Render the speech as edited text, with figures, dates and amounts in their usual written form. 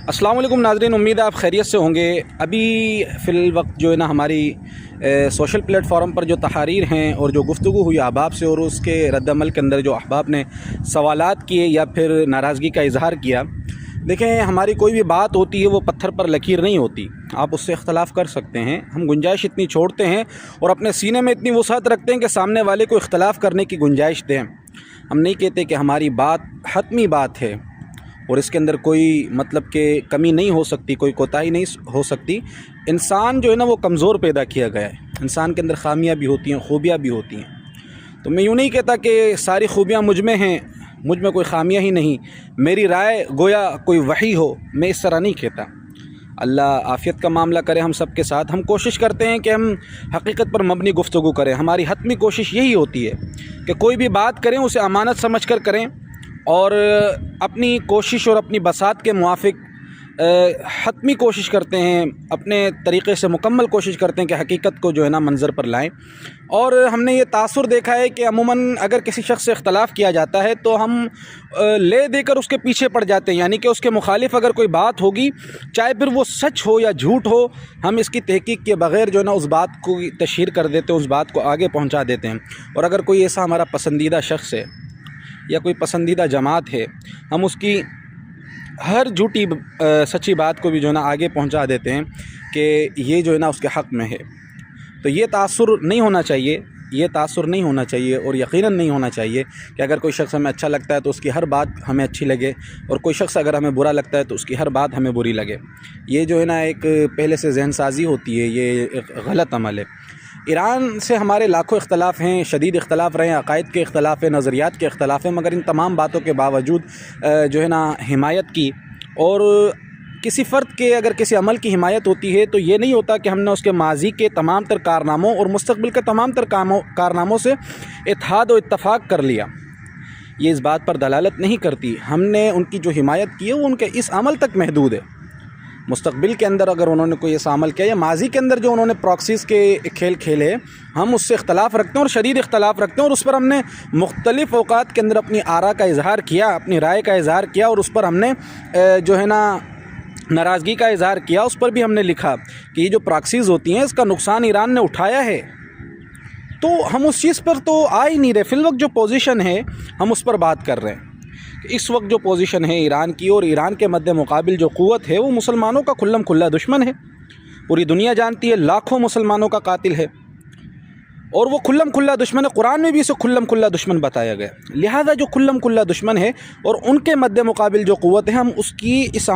अस्सलाम वालेकुम नाज़रीन, उम्मीद है आप खैरियत से होंगे। अभी फ़िल वक्त जो है ना हमारी सोशल प्लेटफॉर्म पर जो तहारीर हैं और जो गुफ्तगू हुई अहबाब से और उसके रद्दमल के अंदर जो अहबाब ने सवालात किए या फिर नाराज़गी का इजहार किया। देखें, हमारी कोई भी बात होती है वो पत्थर पर लकीर नहीं होती। आप उससे इख्तलाफ कर सकते हैं, हम गुंजाइश इतनी छोड़ते हैं और अपने सीने में इतनी वसाअत रखते हैं कि सामने वाले को इख्तलाफ करने की गुंजाइश दें। हम नहीं कहते कि हमारी बात हतमी बात है और इसके अंदर कोई मतलब कि कमी नहीं हो सकती, कोई कोताही नहीं हो सकती। इंसान जो है ना वो कमज़ोर पैदा किया गया है, इंसान के अंदर खामियां भी होती हैं, खूबियाँ भी होती हैं। तो मैं यूँ नहीं कहता कि सारी खूबियाँ मुझ में हैं, मुझ में कोई खामियां ही नहीं। मेरी राय गोया कोई वही हो, मैं इस तरह नहीं कहता। अल्लाह आफ़ियत का मामला करे हम सब के साथ। हम कोशिश करते हैं कि हम हकीकत पर मबनी गुफ्तगू करें। हमारी हतमी कोशिश यही होती है कि कोई भी बात करें उसे अमानत समझ कर करें और अपनी कोशिश और अपनी बसात के मुआफ़िक हतमी कोशिश करते हैं, अपने तरीक़े से मुकम्मल कोशिश करते हैं कि हकीकत को जो है ना मंज़र पर लाएं। और हमने ये तासुर देखा है कि अमूमन अगर किसी शख्स से इख्तलाफ किया जाता है तो हम ले देकर उसके पीछे पड़ जाते हैं, यानी कि उसके मुखालिफ अगर कोई बात होगी, चाहे फिर वो सच हो या झूठ हो, हम इसकी तहकीक के बग़ैर जो है ना उस बात को तशहीर कर देते हैं, उस बात को आगे पहुँचा देते हैं। और अगर कोई ऐसा हमारा पसंदीदा शख्स है या कोई पसंदीदा जमात है, हम उसकी हर झूठी सच्ची बात को भी जो है ना आगे पहुंचा देते हैं कि ये जो है ना उसके हक़ में है। तो ये तासुर नहीं होना चाहिए, ये तासुर नहीं होना चाहिए और यकीनन नहीं होना चाहिए कि अगर कोई शख्स हमें अच्छा लगता है तो उसकी हर बात हमें अच्छी लगे और कोई शख्स अगर हमें बुरा लगता है तो उसकी हर बात हमें बुरी लगे। ये जो है ना एक पहले से जहन साजी होती है, ये एक गलत अमल है। ईरान से हमारे लाखों इख्तलाफ हैं, शदीद इख्तलाफ रहे हैं, अक़ायद के इख्तलाफ हैं, नज़रियात के इख्तलाफ हैं, मगर इन तमाम बातों के बावजूद जो है ना हिमायत की। और किसी फ़र्द के अगर किसी अमल की हिमायत होती है तो ये नहीं होता कि हमने उसके माजी के तमाम तर कारनामों और मुस्तक़बिल के तमाम तर कारनामों से इत्तेहाद और इत्तफ़ाक़ कर लिया। ये इस बात पर दलालत नहीं करती। हमने उनकी जो हिमायत की है वो उनके इस अमल तक महदूद है। मुस्तक़बिल के अंदर अगर उन्होंने कोई ऐसा अमल किया या माजी के अंदर जो उन्होंने प्रॉक्सीज़ के खेल खेले, हम उससे इख्तलाफ रखते हैं और शदीद इख्तलाफ रखते हैं और उस पर हमने मुख्तलिफ़ औक़ात के अंदर अपनी आरा का इज़हार किया, अपनी राय का इज़हार किया और उस पर हमने जो है ना नाराज़गी का इज़हार किया। उस पर भी हमने लिखा कि ये जो प्रॉक्सीज़ होती हैं इसका नुकसान ईरान ने उठाया है। तो हम उस चीज़ पर तो आ ही नहीं रहे। फ़िल वक्त जो पोजीशन है हम उस पर बात कर रहे हैं। इस वक्त जो पोजीशन है ईरान की और ईरान के मद्दे मुकाबिल जो क़ुव्वत है वो मुसलमानों का खुल्लम खुल्ला दुश्मन है। पूरी दुनिया जानती है, लाखों मुसलमानों का कातिल है और वो खुल्लम खुल्ला दुश्मन है। कुरान में भी इसे खुल्लम खुल्ला दुश्मन बताया गया। लिहाजा जो खुल्लम खुल्ला दुश्मन है और उनके मद्दे मुकाबिल जो क़ुव्वत है, हम उसकी इस